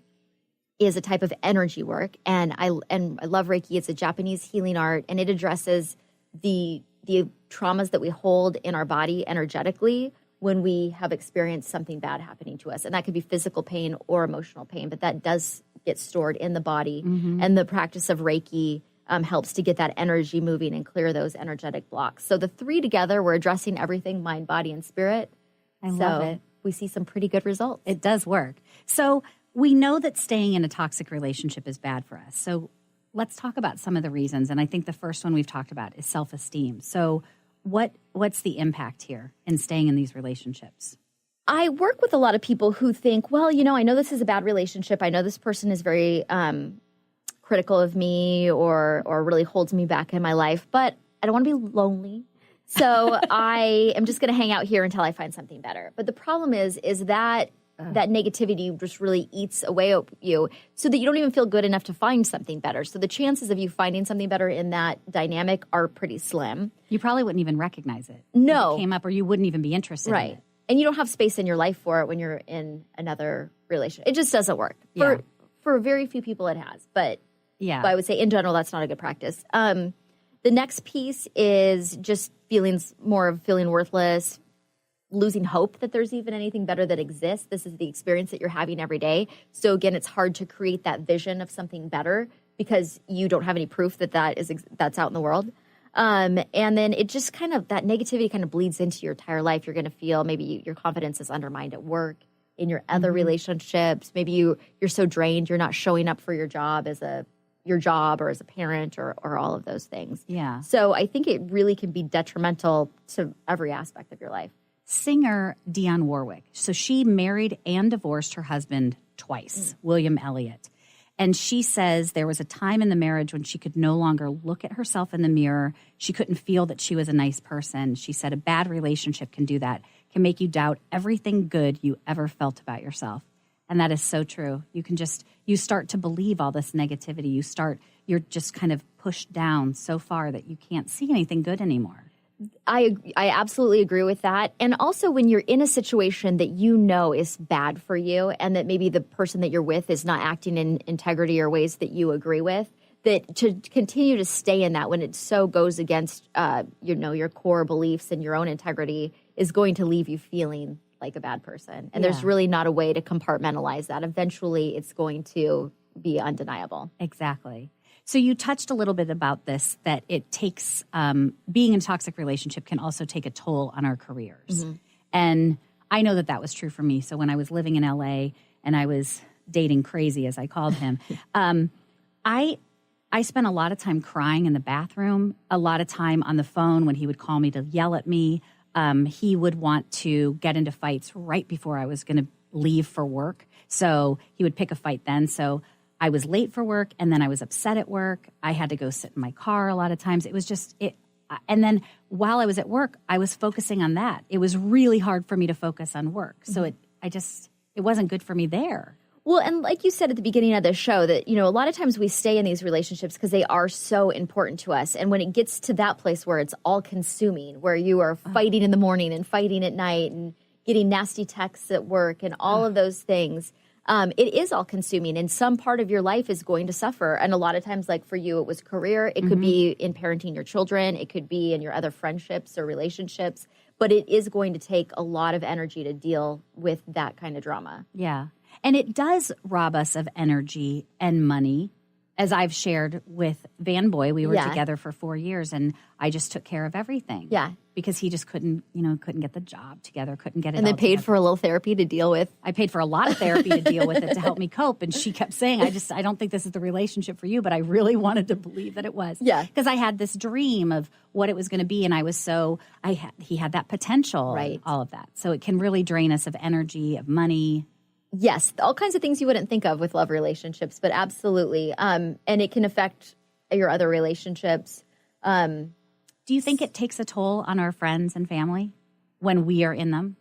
is a type of energy work, and I love Reiki. It's a Japanese healing art, and it addresses the traumas that we hold in our body energetically when we have experienced something bad happening to us. And that could be physical pain or emotional pain, but that does get stored in the body. Mm-hmm. And the practice of Reiki helps to get that energy moving and clear those energetic blocks. So the three together, we're addressing everything, mind, body, and spirit. I love it. We see some pretty good results. It does work. So we know that staying in a toxic relationship is bad for us. So let's talk about some of the reasons. And I think the first one we've talked about is self-esteem. So what's the impact here in staying in these relationships? I work with a lot of people who think, well, I know this is a bad relationship. I know this person is very critical of me or really holds me back in my life, but I don't want to be lonely. So I am just going to hang out here until I find something better. But the problem is that that negativity just really eats away at you so that you don't even feel good enough to find something better. So the chances of you finding something better in that dynamic are pretty slim. You probably wouldn't even recognize it. No. If it came up, or you wouldn't even be interested in it. And you don't have space in your life for it when you're in another relationship. It just doesn't work. For very few people it has. But I would say in general, that's not a good practice. The next piece is just feeling worthless, losing hope that there's even anything better that exists. This is the experience that you're having every day. So again, it's hard to create that vision of something better because you don't have any proof that that's out in the world. And then it just that negativity kind of bleeds into your entire life. You're going to feel maybe your confidence is undermined at work, in your other relationships. Maybe you're so drained, you're not showing up for your job or as a parent or all of those things. Yeah. So I think it really can be detrimental to every aspect of your life. Singer Dionne Warwick. So she married and divorced her husband twice, William Elliott. And she says there was a time in the marriage when she could no longer look at herself in the mirror. She couldn't feel that she was a nice person. She said a bad relationship can do that, can make you doubt everything good you ever felt about yourself. And that is so true. You start to believe all this negativity. You're just kind of pushed down so far that you can't see anything good anymore. I absolutely agree with that. And also when you're in a situation that you know is bad for you and that maybe the person that you're with is not acting in integrity or ways that you agree with, that to continue to stay in that when it so goes against, your core beliefs and your own integrity is going to leave you feeling like a bad person. And there's really not a way to compartmentalize that. Eventually it's going to be undeniable. Exactly. So you touched a little bit about this, that it takes, being in a toxic relationship can also take a toll on our careers. Mm-hmm. And I know that was true for me. So when I was living in LA and I was dating Crazy, as I called him, I spent a lot of time crying in the bathroom, a lot of time on the phone when he would call me to yell at me. He would want to get into fights right before I was going to leave for work. So he would pick a fight then. So I was late for work, and then I was upset at work. I had to go sit in my car a lot of times. It was just it. And then while I was at work, I was focusing on that. It was really hard for me to focus on work. So it wasn't good for me there. Well, and like you said at the beginning of the show that, a lot of times we stay in these relationships because they are so important to us. And when it gets to that place where it's all consuming, where you are fighting in the morning and fighting at night and getting nasty texts at work and all of those things, it is all consuming, and some part of your life is going to suffer. And a lot of times, like for you, it was career. It could be in parenting your children. It could be in your other friendships or relationships. But it is going to take a lot of energy to deal with that kind of drama. Yeah. And it does rob us of energy and money. As I've shared with Van Boy, we were together for 4 years, and I just took care of everything. Yeah. Because he just couldn't get the job together, couldn't get it and all then paid together. For a little therapy to deal with. I paid for a lot of therapy to deal with it, to help me cope. And she kept saying, I don't think this is the relationship for you, but I really wanted to believe that it was. Yeah. Because I had this dream of what it was going to be, and he had that potential, right? All of that. So it can really drain us of energy, of money. Yes, all kinds of things you wouldn't think of with love relationships, but absolutely. And it can affect your other relationships. Do you think it takes a toll on our friends and family when we are in them?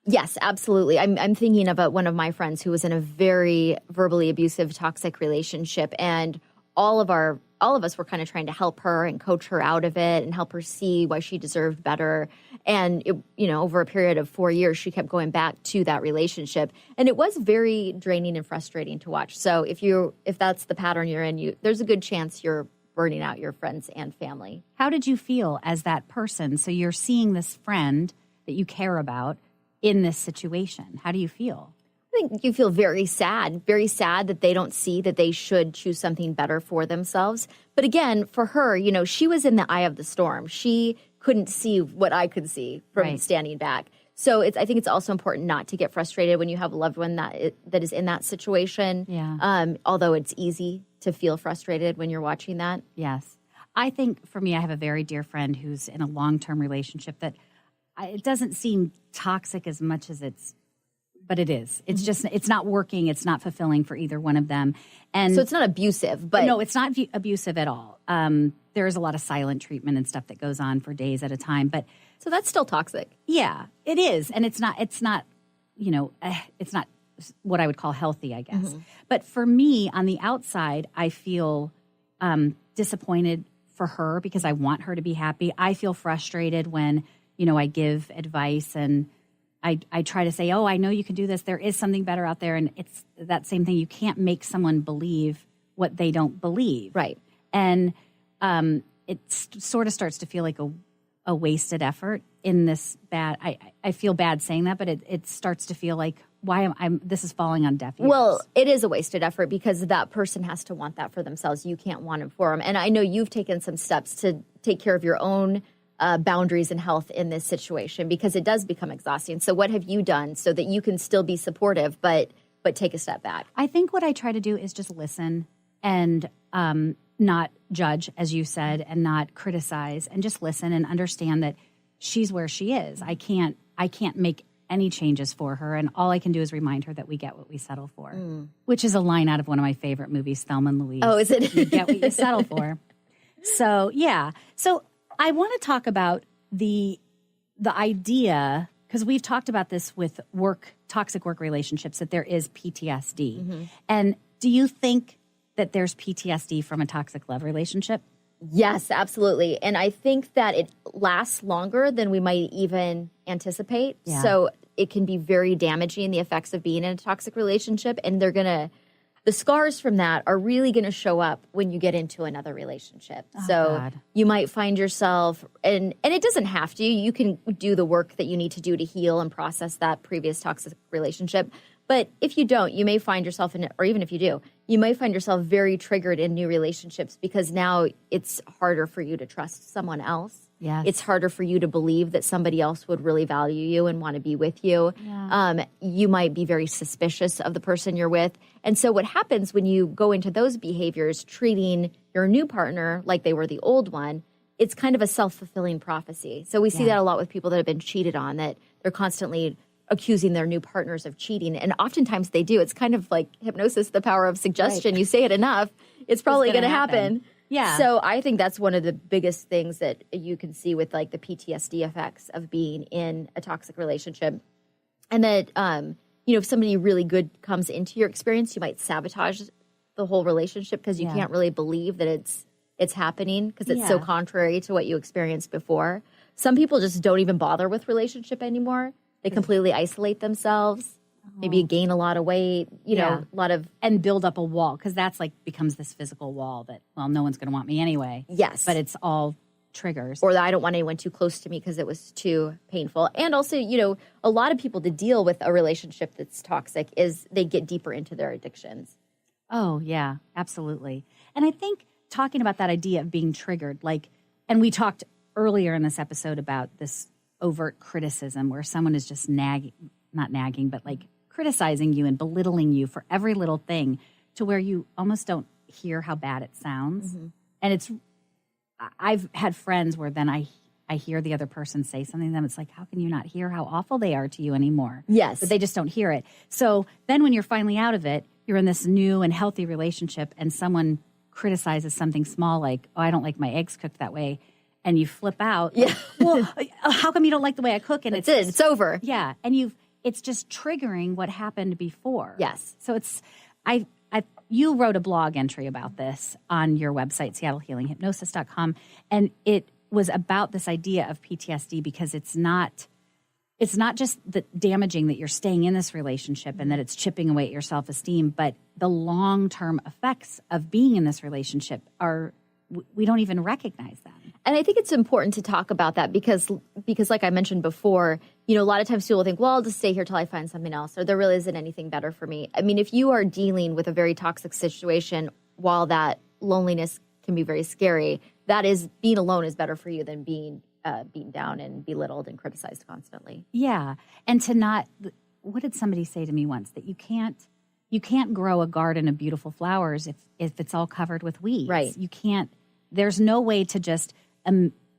Yes, absolutely. I'm thinking about one of my friends who was in a very verbally abusive, toxic relationship, and all of us were kind of trying to help her and coach her out of it and help her see why she deserved better. And over a period of 4 years, she kept going back to that relationship, and it was very draining and frustrating to watch. So if that's the pattern you're in, there's a good chance you're burning out your friends and family. How did you feel as that person? So you're seeing this friend that you care about in this situation. How do you feel? I think you feel very sad that they don't see that they should choose something better for themselves. But again, for her, she was in the eye of the storm. She couldn't see what I could see from standing back. So I think it's also important not to get frustrated when you have a loved one that is in that situation. Yeah. Although it's easy to feel frustrated when you're watching that. Yes. I think for me, I have a very dear friend who's in a long-term relationship that it doesn't seem toxic as much as but it is. It's just, it's not working. It's not fulfilling for either one of them. And so it's not abusive, but no, it's not abusive at all. There is a lot of silent treatment and stuff that goes on for days at a time, but so that's still toxic. Yeah, it is. And it's not what I would call healthy, I guess. Mm-hmm. But for me on the outside, I feel disappointed for her because I want her to be happy. I feel frustrated when, I give advice and I try to say, oh, I know you can do this. There is something better out there. And it's that same thing. You can't make someone believe what they don't believe. Right. And it sort of starts to feel like a wasted effort in this bad. I feel bad saying that, but it starts to feel like this is falling on deaf ears. Well, it is a wasted effort because that person has to want that for themselves. You can't want it for them. And I know you've taken some steps to take care of your own boundaries and health in this situation because it does become exhausting. So what have you done so that you can still be supportive but take a step back? I think what I try to do is just listen and not judge, as you said, and not criticize, and just listen and understand that she's where she is. I can't make any changes for her, and all I can do is remind her that we get what we settle for, which is a line out of one of my favorite movies, Thelma and Louise. Oh, is it? You get what you settle for. So, yeah. So I want to talk about the idea, because we've talked about this with toxic work relationships, that there is PTSD. Mm-hmm. And do you think that there's PTSD from a toxic love relationship? Yes, absolutely. And I think that it lasts longer than we might even anticipate. Yeah. So it can be very damaging, the effects of being in a toxic relationship. And the scars from that are really going to show up when you get into another relationship. Oh, so God. You might find yourself, and it doesn't have to, you can do the work that you need to do to heal and process that previous toxic relationship. But if you don't, you may find yourself or even if you do, you might find yourself very triggered in new relationships because now it's harder for you to trust someone else. Yes. It's harder for you to believe that somebody else would really value you and want to be with you. Yeah. You might be very suspicious of the person you're with. And so what happens when you go into those behaviors, treating your new partner like they were the old one, it's kind of a self-fulfilling prophecy. So we see that a lot with people that have been cheated on, that they're constantly accusing their new partners of cheating. And oftentimes they do. It's kind of like hypnosis, the power of suggestion. Right. You say it enough, it's probably going to happen. Yeah. So I think that's one of the biggest things that you can see with like the PTSD effects of being in a toxic relationship. And that, if somebody really good comes into your experience, you might sabotage the whole relationship because you can't really believe that it's happening because it's so contrary to what you experienced before. Some people just don't even bother with relationship anymore. They completely isolate themselves. Maybe gain a lot of weight, a lot of... And build up a wall, because that's becomes this physical wall that, well, no one's going to want me anyway. Yes. But it's all triggers. Or that I don't want anyone too close to me because it was too painful. And also, a lot of people to deal with a relationship that's toxic is they get deeper into their addictions. Oh, yeah, absolutely. And I think talking about that idea of being triggered, and we talked earlier in this episode about this overt criticism where someone is just not nagging, but criticizing you and belittling you for every little thing to where you almost don't hear how bad it sounds. Mm-hmm. And I've had friends where then I hear the other person say something to them. It's like, how can you not hear how awful they are to you anymore? Yes. But they just don't hear it. So then when you're finally out of it, you're in this new and healthy relationship and someone criticizes something small like, oh, I don't like my eggs cooked that way. And you flip out. Yeah. Like, well, how come you don't like the way I cook? And That's it. It's over. Yeah. And it's just triggering what happened before. Yes. So you wrote a blog entry about this on your website, seattlehealinghypnosis.com. And it was about this idea of PTSD because it's not just the damaging that you're staying in this relationship and that it's chipping away at your self-esteem, but the long-term effects of being in this relationship we don't even recognize them. And I think it's important to talk about that because like I mentioned before, a lot of times people think, well, I'll just stay here till I find something else, or there really isn't anything better for me. I mean, if you are dealing with a very toxic situation, while that loneliness can be very scary, that is, being alone is better for you than being beaten down and belittled and criticized constantly. Yeah. And what did somebody say to me once? That you can't grow a garden of beautiful flowers if it's all covered with weeds. Right. You can't, there's no way to just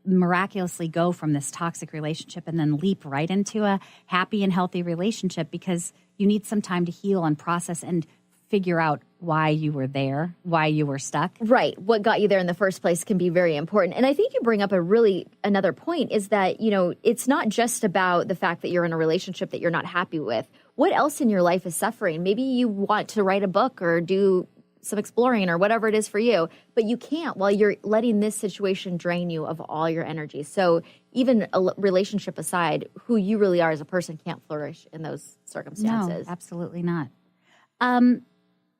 miraculously go from this toxic relationship and then leap right into a happy and healthy relationship because you need some time to heal and process and figure out why you were there, why you were stuck. Right. What got you there in the first place can be very important. And I think you bring up another point is that, it's not just about the fact that you're in a relationship that you're not happy with. What else in your life is suffering? Maybe you want to write a book or do some exploring or whatever it is for you, but you can't while you're letting this situation drain you of all your energy. So even a relationship aside, who you really are as a person can't flourish in those circumstances. No, absolutely not.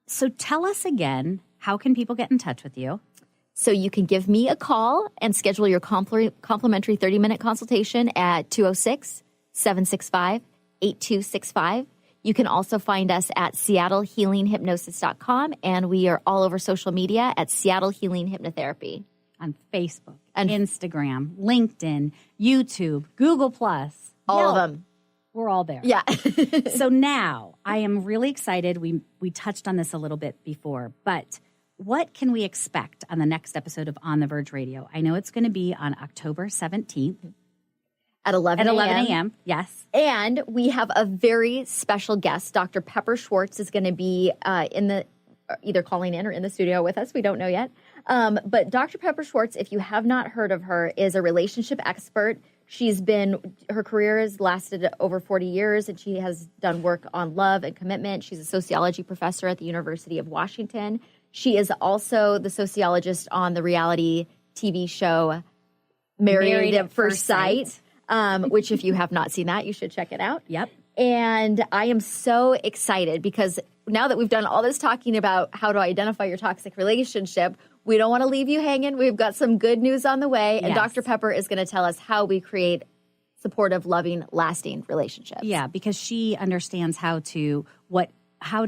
So tell us again, how can people get in touch with you? So you can give me a call and schedule your complimentary 30-minute consultation at 206-765-8265. You can also find us at seattlehealinghypnosis.com, and we are all over social media at Seattle Healing Hypnotherapy. On Facebook, and Instagram, LinkedIn, YouTube, Google+. All of them. We're all there. Yeah. So now I am really excited. We touched on this a little bit before, but what can we expect on the next episode of On the Verge Radio? I know it's going to be on October 17th. At 11 a.m., yes. And we have a very special guest. Dr. Pepper Schwartz is going to be either calling in or in the studio with us. We don't know yet. But Dr. Pepper Schwartz, if you have not heard of her, is a relationship expert. Her career has lasted over 40 years, and she has done work on love and commitment. She's a sociology professor at the University of Washington. She is also the sociologist on the reality TV show Married at First Sight. Which if you have not seen that, you should check it out. Yep. And I am so excited because now that we've done all this talking about how to identify your toxic relationship, we don't want to leave you hanging. We've got some good news on the way. And Dr. Pepper is going to tell us how we create supportive, loving, lasting relationships. Yeah, because she understands how to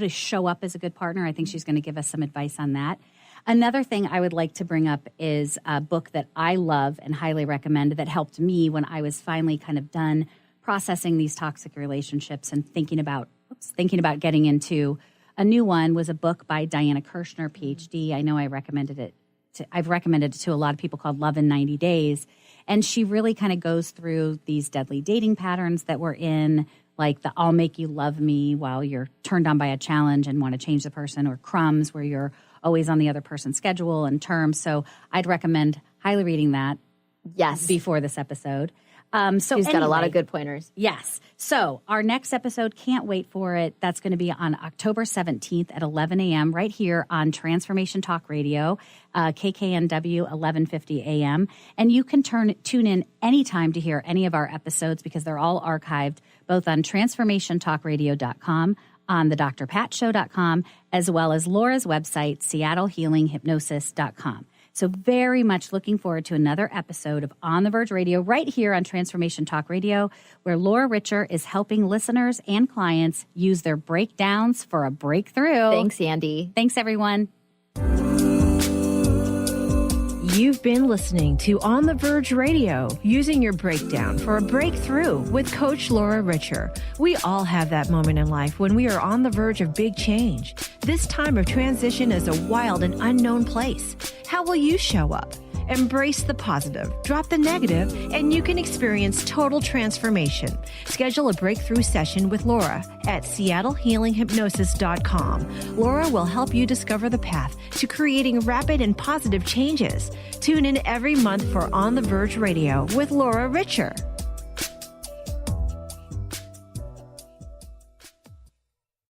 show up as a good partner. I think she's going to give us some advice on that. Another thing I would like to bring up is a book that I love and highly recommend that helped me when I was finally kind of done processing these toxic relationships and thinking about getting into a new one, was a book by Diana Kirshner, PhD. I know I've recommended it to a lot of people, called Love in 90 Days. And she really kind of goes through these deadly dating patterns that we're in, like the I'll make you love me while you're turned on by a challenge and want to change the person, or crumbs where you're always on the other person's schedule and terms. So I'd recommend highly reading that. Yes. Before this episode. She's got a lot of good pointers. Yes. So our next episode, can't wait for it. That's going to be on October 17th at 11 a.m. right here on Transformation Talk Radio, KKNW 1150 a.m. And you can tune in anytime to hear any of our episodes because they're all archived both on transformationtalkradio.com, on the drpatshow.com, as well as Laura's website, seattlehealinghypnosis.com. So very much looking forward to another episode of On the Verge Radio right here on Transformation Talk Radio, where Laura Richer is helping listeners and clients use their breakdowns for a breakthrough. Thanks, Andy. Thanks, everyone. You've been listening to On the Verge Radio, using your breakdown for a breakthrough with Coach Laura Richer. We all have that moment in life when we are on the verge of big change. This time of transition is a wild and unknown place. How will you show up? Embrace the positive, drop the negative, and you can experience total transformation. Schedule a breakthrough session with Laura at seattlehealinghypnosis.com. Laura will help you discover the path to creating rapid and positive changes. Tune in every month for On the Verge Radio with Laura Richer.